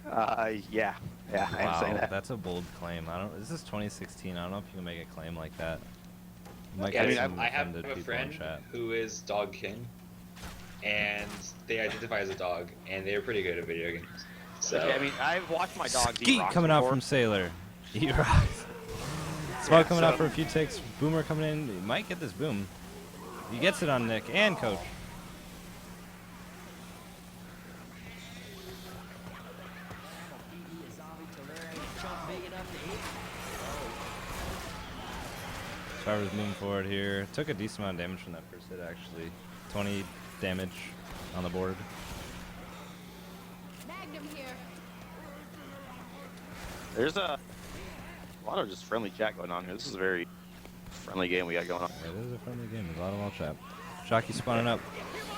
Yeah, I am saying that. That's a bold claim. This is 2016. I don't know if you can make a claim like that. You might Yeah, get I mean, some I have offended a people in friend chat. who is Dog King, and they identify as a dog, and they're pretty good at video games. So, Okay, I mean, I've watched my dogs eat Skeet rocks coming out before. from Sailor. Eat rocks. Smoke coming out so- for a few takes. Boomer coming in. He might get this boom. He gets it on Nick and Coach. Survivor's moving forward here. Took a decent amount of damage from that first hit, actually. 20 damage on the board. Magnum here. There's a lot of just friendly chat going on here. This is a very friendly game we got going on. Yeah, this is a friendly game. There's a lot of wall trap. Jockey spawning up.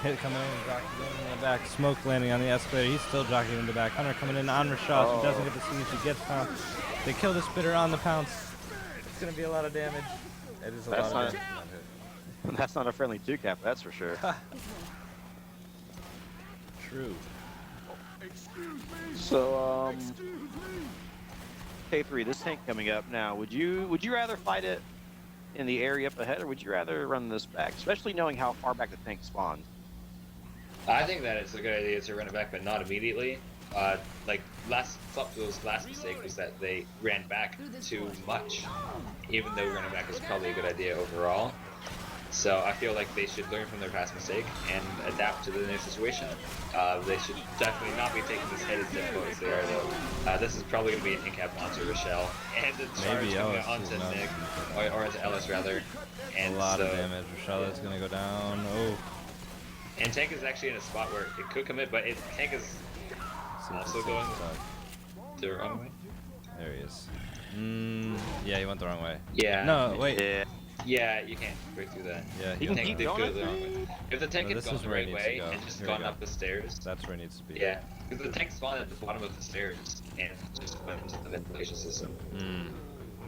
Hit coming in. Jockey landing in the back. Smoke landing on the escalator. He's still jockeying in the back. Hunter coming in on Rochelle. She doesn't get the siege. She gets pounced. They kill the spitter on the pounce. It's going to be a lot of damage. It is a That's lot of not- damage. from that hit. That's not a friendly 2-cap, that's for sure. True. So, K3, this tank coming up now. Would you rather fight it in the area up ahead, or would you rather run this back, especially knowing how far back the tank spawns? I think that it's a good idea to run it back, but not immediately. Like Flopdoodle's last mistake was that they ran back too much, even though running back is probably a good idea overall. So I feel like they should learn from their past mistake and adapt to the new situation. They should definitely not be taking this hit as difficult as they are, though. This is probably going to be an in-cap onto Rochelle, and a charge Maybe coming Ellis onto is not- Nick, or onto Ellis rather. And A lot of so- damage. Rochelle is going to go down. Oh. And Tank is actually in a spot where it could commit, but Tank is also going the wrong way. There he is. Yeah, he went the wrong way. Yeah. No, wait. Yeah. Yeah, you can't break through that. Yeah, He he can went keep the wrong going Go the wrong way. If the tank No, had this gone is the where right he needs way to go. and just Here we gone go. up the stairs. That's where he needs to be. Yeah, because the tank spawned at the bottom of the stairs and just went into the ventilation system.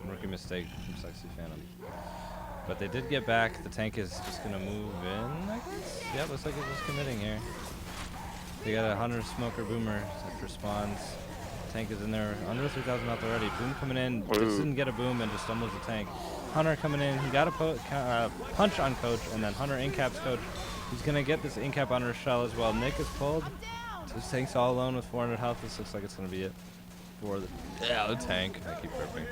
Rookie mistake from Sexy Phantom. But they did get back. The tank is just going to move in, I guess? Yeah, looks like it's just committing here. They got a Hunter Smoker Boomer that respawns. Tank is in there under 3,000 health already. Boom coming in. Just didn't get a boom and just stumbles the tank. Hunter coming in. He got a punch on Coach, and then Hunter in-caps Coach. He's going to get this in-cap on Rochelle as well. Nick is pulled. So this tank's all alone with 400 health. This looks like it's going to be it for the tank. I keep burping.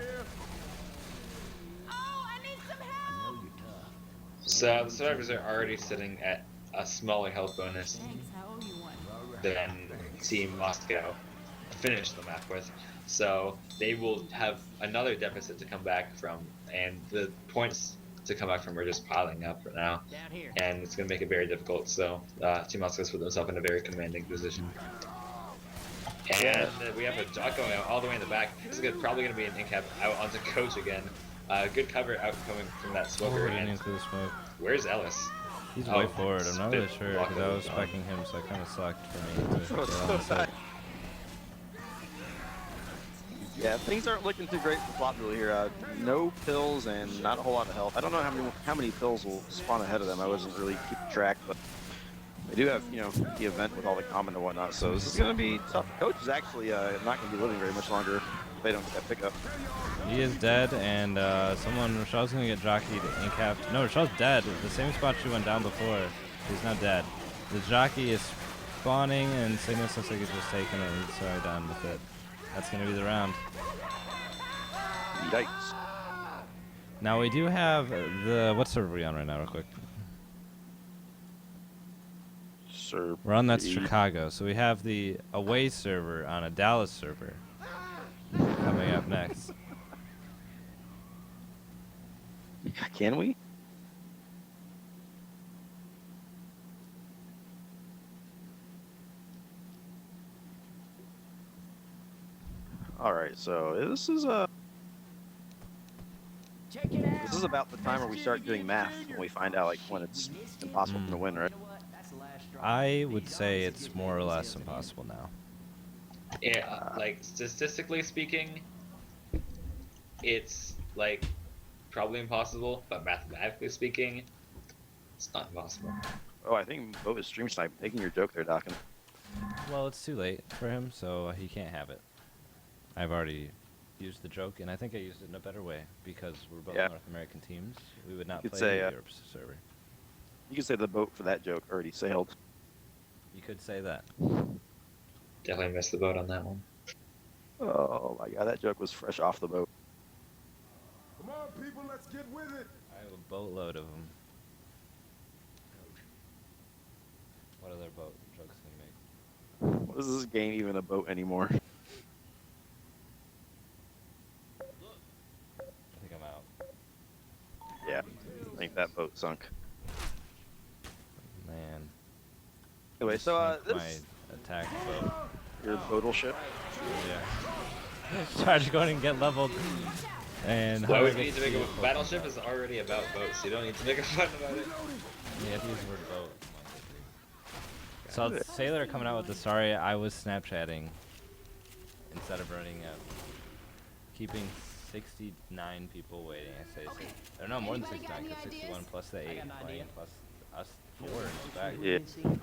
So the survivors are already sitting at a smaller health bonus than Team Moscow finished the map with. So they will have another deficit to come back from, and the points to come back from are just piling up right now. Down here. And it's going to make it very difficult. So Team Moscow's put themselves in a very commanding position. And we have a dot going out all the way in the back. This is probably going to be an in-cap out onto Coach again. Good cover out coming from that smoker. Getting And into the smoke. where's Ellis? He's Oh, way forward. I'm not really spit sure block because I of was the- specking him, so it kind of sucked for me to So get on the sad. set. Yeah, things aren't looking too great for Flopdoodle here. No pills and not a whole lot of health. I don't know how many pills will spawn ahead of them. I wasn't really keeping track, but they do have, the event with all the comment and whatnot. So this is going to be tough. Coach is actually not going to be living very much longer if they don't get that pickup. He is dead, and Rochelle's gonna get jockeyed and capped. No, Rochelle's dead. The same spot she went down before. She's not dead. The jockey is spawning, and Cygnus looks like he's just taking it. He's sorry done with it. That's gonna be the round. Yikes. Now we do have what server are we on right now, real quick? Sir. We're on that's Chicago, so we have the away server on a Dallas server coming up next. Can we? All right, so this is Check it out. this is about the time where we start doing math when we find out when it's impossible to win, right? You know what? That's the last straw. I would say it's more or less impossible now. Yeah, like statistically speaking, it's like probably impossible, but mathematically speaking, it's not impossible. Oh, I think Bo is stream snipe taking your joke there, Dockin. Well, it's too late for him, so he can't have it. I've already used the joke, and I think I used it in a better way because we're both Yeah. North American teams. We would not You could play say, Europe's server. You could say the boat for that joke already sailed. You could say that. Definitely missed the boat on that one. Oh my god, that joke was fresh off the boat. Come on, people, let's get with it. I have a boatload of them. What other boat jokes can you make? What is this game even a boat anymore? I think I'm out. Yeah, I think that boat sunk. Man. Anyway, so Sunk this my attack boat. your boatal ship. Yeah. Charge going and get leveled. And Why Hunter would we need gets to make a beautiful. battleship is already about boats, so you don't need to make a fun about it. You have to use the word boat. So Sailor coming out with the sorry I was Snapchatting instead of running up. Keeping 69 people waiting. I say six, or no, more than 69 because 61 plus the 8 playing plus us 4 in the back. Yeah.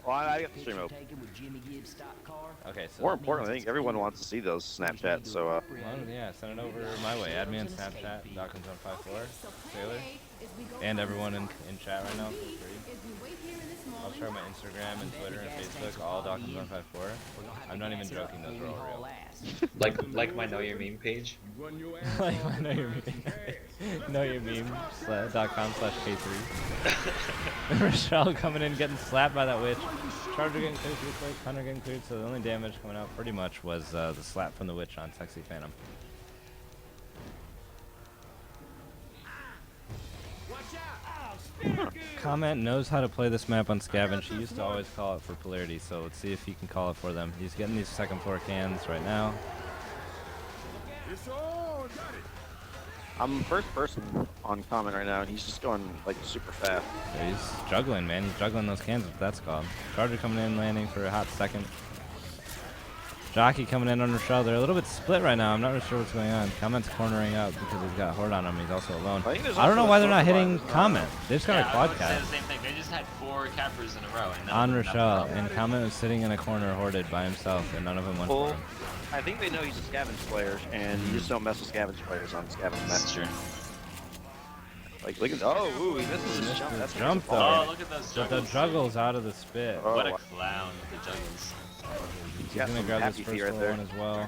Well, I got the stream open. Okay, so More importantly, I think everyone wants to see those Snapchats, so well, yeah, send it over my way. Add me on Snapchat, Dawkins154, Sailor, and everyone in chat right now for free. I'll share my Instagram and Twitter and Facebook, all Dawkins154. I'm not even joking, those are all real. Like my Know Your Meme page. Like my Know Your Meme. Know Your Meme.com/K3. Rochelle coming in getting slapped by that witch. Charger getting cleared pretty quick, Hunter getting cleared, so the only damage coming out pretty much was the slap from the witch on Sexy Phantom. Comment knows how to play this map on Scavenge. He used to always call it for polarity, so let's see if he can call it for them. He's getting these second floor cans right now. I'm first person on comment right now, and he's just going like super fast. Yeah, he's juggling, man. He's juggling those cans, what that's called. Charger coming in, landing for a hot second. Jockey coming in under Rochelle. They're a little bit split right now. I'm not really sure what's going on. Comment's cornering up because he's got Horde on him. He's also alone. I don't know why they're not hitting Comment. They just got a quad I cap was the same thing. They just had 4 cappers in a row. And on Rochelle, and Comment was sitting in a corner hoarded by himself, and none of them went for Well, him. I think they know he's a Scavenge player, and you just don't mess with Scavenge players on Scavenge That's match. true. Like, look at he misses his jump. That's Jump gonna though. Oh, look at those But the juggles. juggles out of the spit. Oh, What a wow. clown with the juggles. He's He's got gonna some grab this happy first feet right floor there. one as well.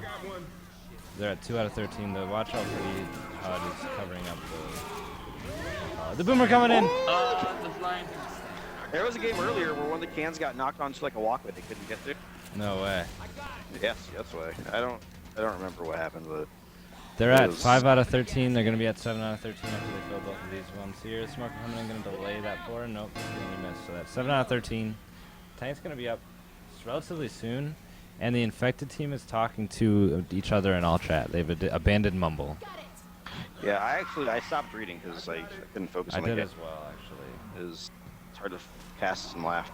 They're at 2 out of 13. The watch out for the HUD is covering up the boomer coming in. The flying. There was a game earlier where one of the cans got knocked onto like a walkway they couldn't get through. No way. Yes, that's why. I don't remember what happened, but They're it at was- 5 out of 13. They're going to be at 7 out of 13 after they fill both of these ones here. Smoker coming in, going to delay that floor. Nope, it's going to miss. So that's 7 out of 13. Tank's going to be up relatively soon. And the infected team is talking to each other in all chat. They've abandoned Mumble. yeah, I stopped reading because I couldn't focus I on the did game. as well, actually. It's hard to cast some laugh.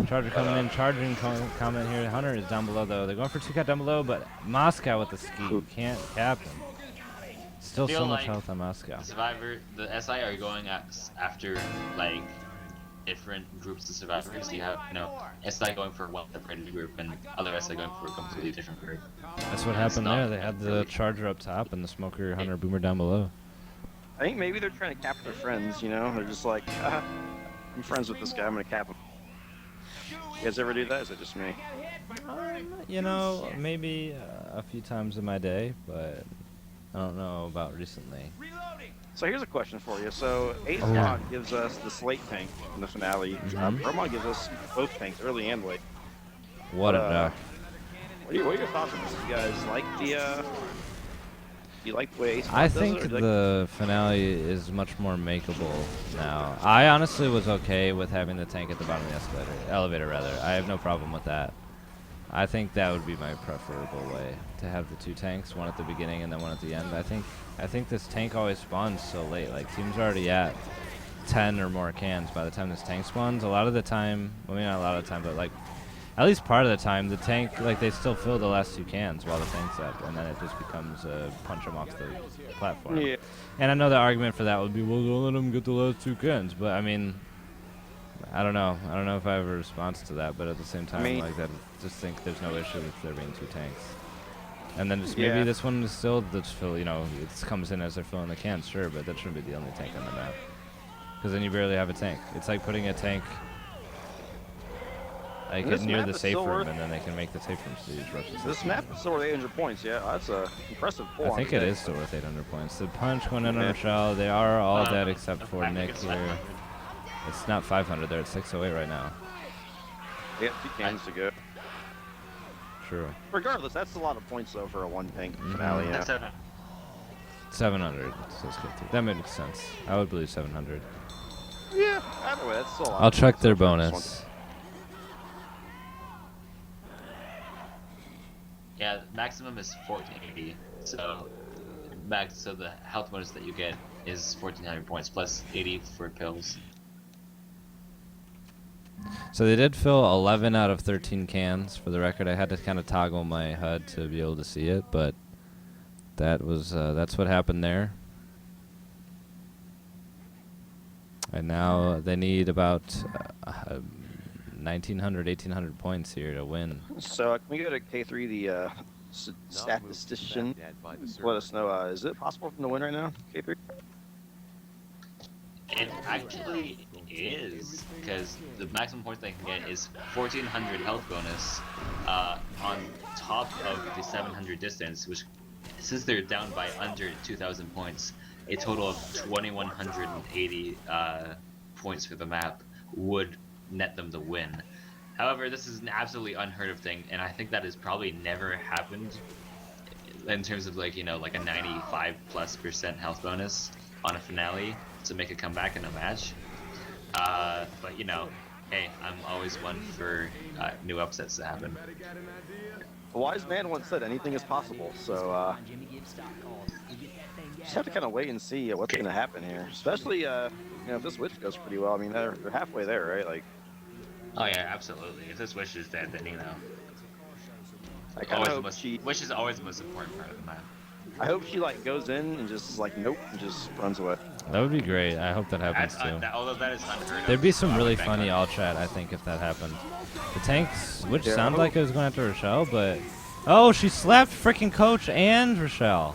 Charger coming in, charging comment here. Hunter is down below though. They're going for 2-cat down below, but Moscow with the ski can't cap him. Still Feel so much like health on Moscow. The Survivor, the SI are going after like different groups of survivors. You have SI going for one separated group and other SI going for a completely different group. That's what happened there. They had the charger up top and the smoker Hunter boomer down below. I think maybe they're trying to cap their friends, you know? They're just like, I'm friends with this guy, I'm gonna cap him. You guys ever do that? Is it just me? You know, maybe a few times in my day, but I don't know about recently. So here's a question for you. So Ace Oh. Mod gives us the Slate tank in the finale. Mhm. Promod gives us both tanks, early and late. What a duck. What are your thoughts on this? You guys like the you like the way Ace Mod I does it, think or do you like- the finale is much more makeable now. I honestly was okay with having the tank at the bottom of the elevator rather. I have no problem with that. I think that would be my preferable way to have the 2 tanks, one at the beginning and then one at the end. I think this tank always spawns so late. Like teams are already at 10 or more cans by the time this tank spawns. A lot of the time, well, maybe not a lot of the time, but like at least part of the time, the tank, like they still fill the last 2 cans while the tank's up, and then it just becomes punch them off the platform. Yeah. And I know the argument for that would be, well, don't let them get the last 2 cans, but I mean, I don't know. I don't know if I have a response to that, but at the same time, like I just think there's no issue with there being 2 tanks. And then just maybe this one is still that's fill, you know, it comes in as they're filling the cans, sure, but that shouldn't be the only tank on the map. Because then you barely have a tank. It's like putting a tank like And this near map the is safe still room, worth- and then they can make the safe room so you just rush the This safe map room. is still worth 800 points, yeah. That's a impressive pull. I think it is still worth 800 points. The punch going in on Rochelle, they are all dead except for I think Nick it's here. 500. It's not 500, they're at 608 right now. They got 2 cans to go. True. Regardless, that's a lot of points though for a 1 tank finale. Yeah. That's 700. So let's get through. That makes sense. I would believe 700. Yeah. Either way, that's still a lot. I'll of check points their though for this one. bonus. Yeah, maximum is 1480. So so the health bonus that you get is 1400 points plus 80 for pills. So they did fill 11 out of 13 cans. For the record, I had to kind of toggle my HUD to be able to see it, but that was that's what happened there. And now they need about 1,900, 1,800 points here to win. So can we go to K3, the statistician? Let us know. Is it possible for them to win right now, K3? It actually is, because the maximum points they can get is 1400 health bonus on top of the 700 distance, which, since they're down by under 2,000 points, a total of 2,180 points for the map would net them the win. However, this is an absolutely unheard of thing, and I think that has probably never happened in terms of, like, you know, like a 95+% health bonus on a finale to make a comeback in a match. But, you know, hey, I'm always one for new upsets to happen. A wise man once said anything is possible, so just have to kind of wait and see what's going to happen here. Especially, you know, if this witch goes pretty well. I mean, they're halfway there, right? Like, oh yeah, absolutely. If this wish is dead, then, you know, I kind of hope wish is always the most important part of the map. I hope she like goes in and just like nope, and just runs away. That would be great. I hope that happens too. Although that is unheard of. There'd be some really funny all chat, I think, if that happened. The tanks, which sounded like it was going after Rochelle, but oh, she slapped freaking Coach and Rochelle.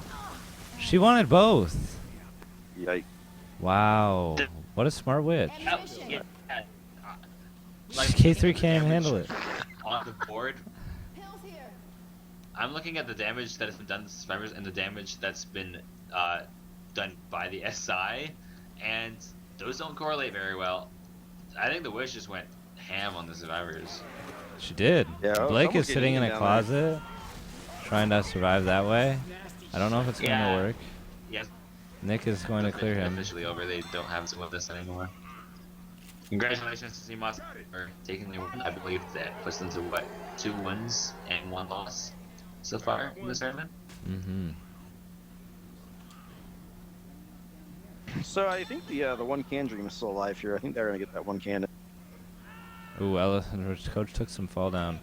She wanted both. Yikes. Wow, what a smart witch. Like, K3 can't even handle it. On the board, I'm looking at the damage that has been done to survivors and the damage that's been done by the SI, and those don't correlate very well. I think the wish just went ham on the survivors. She did. Yeah, Blake is sitting in a closet, trying to survive that way. I don't know if it's going to work. Yes. Nick is going to clear him. Officially over. They don't have to with this anymore. Congratulations to CMOS for taking the win. I believe that puts them to what, 2 wins and 1 loss so far in this tournament. Mm-hmm. So I think the one can dream is still alive here. I think they're gonna get that one can. Ooh, Ellis and Coach took some fall down.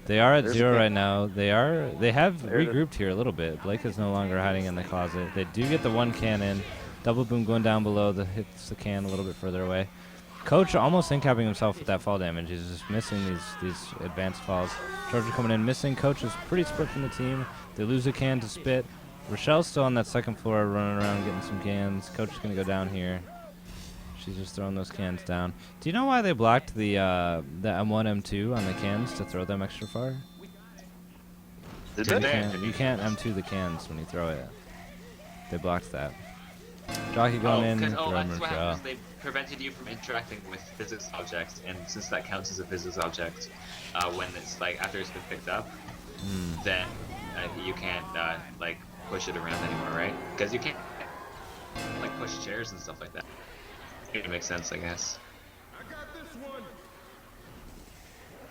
They are at 0 right now. They have regrouped here a little bit. Blake is no longer hiding in the closet. They do get the one can in. Double boom going down below that hits the can a little bit further away. Coach almost in-capping himself with that fall damage. He's just missing these advanced falls. Charger coming in missing. Coach is pretty split from the team. They lose a can to Spit. Rochelle's still on that second floor running around getting some cans. Coach is going to go down here. She's just throwing those cans down. Do you know why they blocked the M1, M2 on the cans to throw them extra far? You can't M2 the cans when you throw it. They blocked that. Jockey going in, that's throwing what Rochelle. happens. They prevented you from interacting with physics objects, and since that counts as a physics object, when it's like after it's been picked up, then you can't like push it around anymore, right? Because you can't like push chairs and stuff like that. It makes sense, I guess.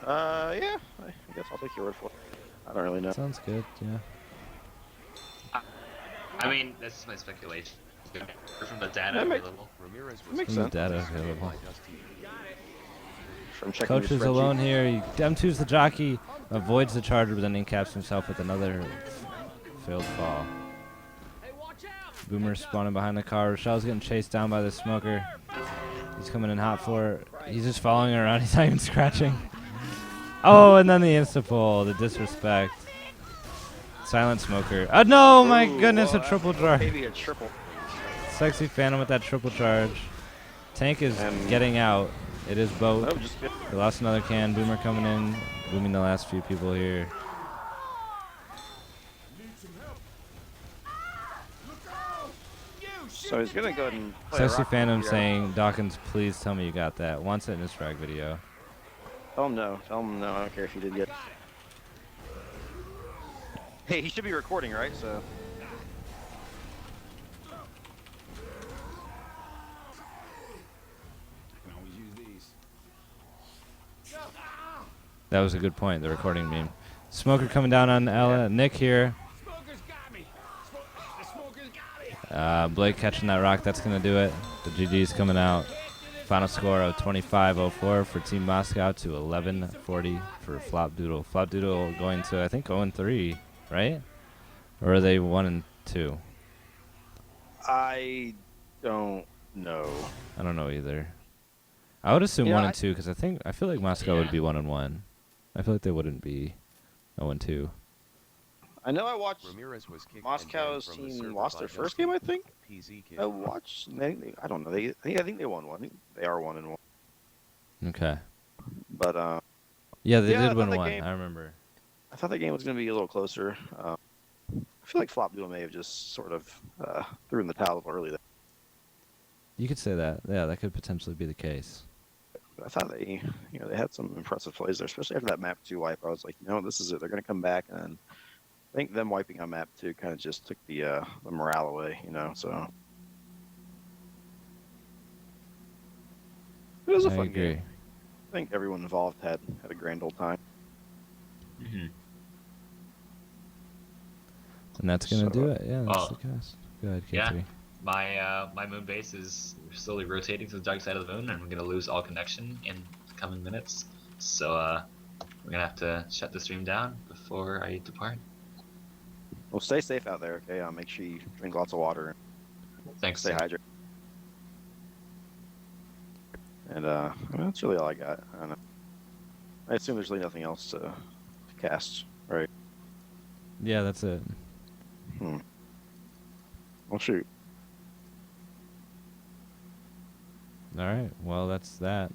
Yeah, I guess I'll take your word for it. I don't really know. Sounds good, yeah. I mean, that's just my speculation. From the data available. Makes From the sense. data available. From checking Coach your is alone here. He M2's the jockey, avoids the charger, but then incaps himself with another failed fall. Boomer spawning behind the car. Rochelle's getting chased down by the smoker. He's coming in hot for it. He's just following her around. He's not even scratching. Oh, and then the insta-pull, the disrespect. Silent smoker. Oh, no, my goodness, a triple charge. Maybe a triple. Sexy Phantom with that triple charge. Tank is getting out. It is boat. Oh, just They lost another can. Boomer coming in, booming the last few people here. so he's gonna go ahead and play Sexy rock Phantom here. saying, Dawkins, please tell me you got that. Wants it in his frag video. Tell him no. Tell him no. I don't care if he did yet. Hey, he should be recording, right? So. That was a good point, the recording beam. Smoker coming down on Ella. Nick here. Smoker's got me. The smoker's got me. Blake catching that rock. That's going to do it. The GG's coming out. Final score of 25-04 for Team Moscow to 11-40 for Flopdoodle. Flopdoodle going to, I think, 0-3, right? Or are they 1-2? I don't know. I don't know either. I would assume Yeah, 1-2 because I feel like Moscow would be 1-1. I feel like they wouldn't be 0-2. I know I watched Ramirez was kicked Moscow's and banned from the team server lost by their first Husky. game, I think. PZ kid. I watched. I don't know. I think they won one. I think they are 1-1. Okay. But Yeah, they Yeah, I did thought win that one. game- I remember. I thought the game was going to be a little closer. I feel like Flopdoodle may have just sort of threw in the towel a little early there. You could say that. Yeah, that could potentially be the case. But I thought they had some impressive plays there, especially after that map 2 wipe. I was like, this is it. They're going to come back, and I think them wiping on map 2 kind of just took the morale away. So it was a I fun agree. game. I think everyone involved had a grand old time. Mm-hmm. And that's going to So, do it. Yeah, that's oh. the cast. Go ahead, Yeah. K3. My moon base is slowly rotating to the dark side of the moon, and we're gonna lose all connection in the coming minutes. So we're gonna have to shut the stream down before I depart. Well, stay safe out there, okay? Make sure you drink lots of water and Thanks. stay hydrated. And that's really all I got. I don't know. I assume there's really nothing else to cast, right? Yeah, that's it. Well, shoot. All right. Well, that's that.